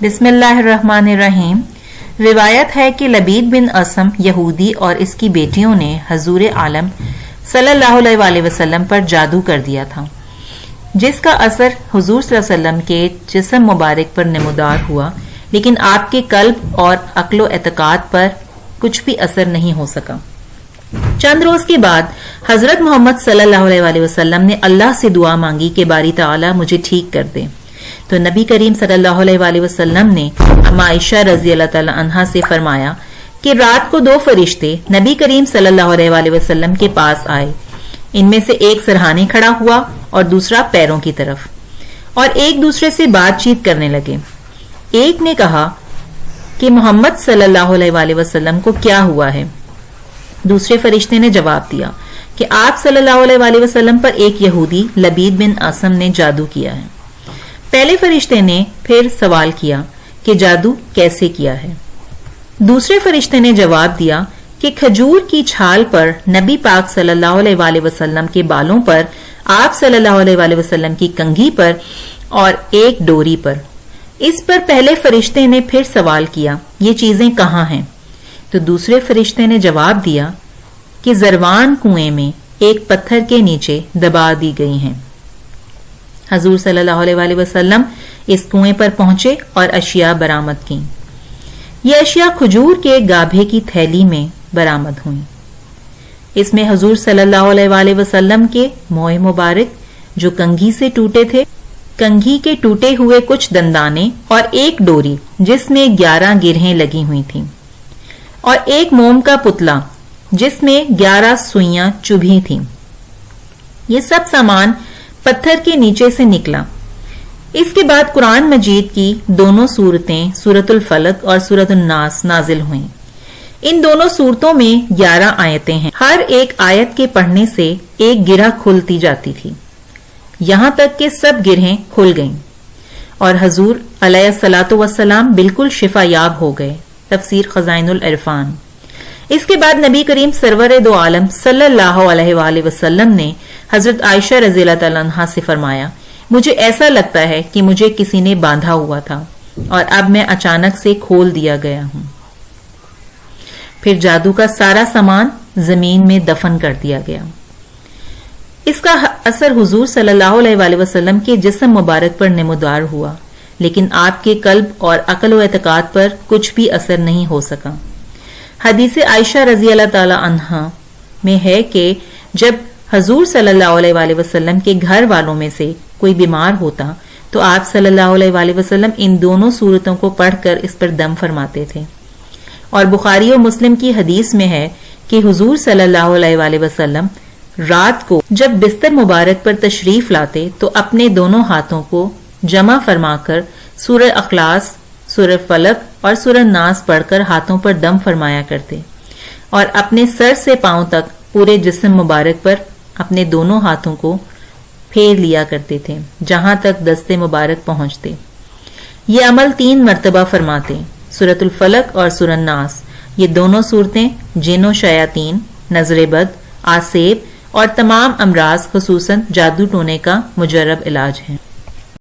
بسم اللہ الرحمن الرحیم۔ روایت ہے کہ لبید بن اسم یہودی اور اس کی بیٹیوں نے حضور عالم صلی اللہ علیہ وآلہ وسلم پر جادو کر دیا تھا، جس کا اثر حضور صلی اللہ علیہ وسلم کے جسم مبارک پر نمودار ہوا، لیکن آپ کے قلب اور عقل و اعتقاد پر کچھ بھی اثر نہیں ہو سکا۔ چند روز کے بعد حضرت محمد صلی اللہ علیہ وآلہ وسلم نے اللہ سے دعا مانگی کہ باری تعالیٰ مجھے ٹھیک کر دے، تو نبی کریم صلی اللہ علیہ وآلہ وسلم نے اما عائشہ رضی اللہ تعالی عنہا سے فرمایا کہ رات کو 2 فرشتے نبی کریم صلی اللہ علیہ وآلہ وسلم کے پاس آئے، ان میں سے ایک سرہانے کھڑا ہوا اور دوسرا پیروں کی طرف، اور ایک دوسرے سے بات چیت کرنے لگے۔ ایک نے کہا کہ محمد صلی اللہ علیہ وآلہ وسلم کو کیا ہوا ہے؟ دوسرے فرشتے نے جواب دیا کہ آپ صلی اللہ علیہ وآلہ وسلم پر ایک یہودی لبید بن اسم نے جادو کیا ہے۔ پہلے فرشتے نے پھر سوال کیا کہ جادو کیسے کیا ہے؟ دوسرے فرشتے نے جواب دیا کہ کھجور کی چھال پر نبی پاک صلی اللہ علیہ وآلہ وسلم کے بالوں پر، آپ صلی اللہ علیہ وآلہ وسلم کی کنگھی پر اور ایک ڈوری پر۔ اس پر پہلے فرشتے نے پھر سوال کیا یہ چیزیں کہاں ہیں؟ تو دوسرے فرشتے نے جواب دیا کہ زروان کنویں میں ایک پتھر کے نیچے دبا دی گئی ہیں۔ حضور صلی اللہ علیہ وآلہ وسلم اس کنویں پر پہنچے اور اشیاء برآمد کیں۔ یہ اشیاء کھجور کے گابھے کی تھیلی میں برآمد ہوئیں۔ اس میں حضور صلی اللہ علیہ وآلہ وسلم کے موئے مبارک جو کنگھی سے ٹوٹے تھے، کنگھی کے ٹوٹے ہوئے کچھ دندانے اور ایک ڈوری جس میں 11 گرہیں لگی ہوئی تھیں، اور ایک موم کا پتلا جس میں 11 سوئیاں چبھی تھیں۔ یہ سب سامان پتھر کے نیچے سے نکلا۔ اس کے بعد قرآن مجید کی دونوں سورتیں سورۃ الفلق اور سورۃ الناس نازل ہوئیں۔ ان دونوں سورتوں میں 11 آیتیں ہیں۔ ہر ایک آیت کے پڑھنے سے ایک گرہ کھلتی جاتی تھی، یہاں تک کہ سب گرہیں کھل گئیں اور حضور علیہ الصلاۃ والسلام بالکل شفا یاب ہو گئے۔ تفسیر خزائن العرفان۔ اس کے بعد نبی کریم سرور دو عالم صلی اللہ علیہ وآلہ وسلم نے حضرت عائشہ رضی اللہ تعالیٰ عنہا سے فرمایا مجھے ایسا لگتا ہے کہ مجھے کسی نے باندھا ہوا تھا اور اب میں اچانک سے کھول دیا گیا ہوں۔ پھر جادو کا سارا سامان زمین میں دفن کر دیا گیا۔ اس کا اثر حضور صلی اللہ علیہ وآلہ وسلم کے جسم مبارک پر نمودار ہوا، لیکن آپ کے قلب اور عقل و اعتقاد پر کچھ بھی اثر نہیں ہو سکا۔ حدیث عائشہ رضی اللہ تعالی عنہا میں ہے کہ جب حضور صلی اللہ علیہ وآلہ وسلم کے گھر والوں میں سے کوئی بیمار ہوتا تو آپ صلی اللہ علیہ وآلہ وسلم ان دونوں صورتوں کو پڑھ کر اس پر دم فرماتے تھے، اور بخاری و مسلم کی حدیث میں ہے کہ حضور صلی اللہ علیہ وآلہ وسلم رات کو جب بستر مبارک پر تشریف لاتے تو اپنے دونوں ہاتھوں کو جمع فرما کر سورہ اخلاص، سورہ فلق اور سورہ ناس پڑھ کر ہاتھوں پر دم فرمایا کرتے، اور اپنے سر سے پاؤں تک پورے جسم مبارک پر اپنے دونوں ہاتھوں کو پھیر لیا کرتے تھے جہاں تک دست مبارک پہنچتے۔ یہ عمل 3 مرتبہ فرماتے۔ سورۃ الفلق اور سورہ ناس، یہ دونوں صورتیں جن و شیاطین، نظر بد، آسیب اور تمام امراض خصوصاً جادو ٹونے کا مجرب علاج ہیں۔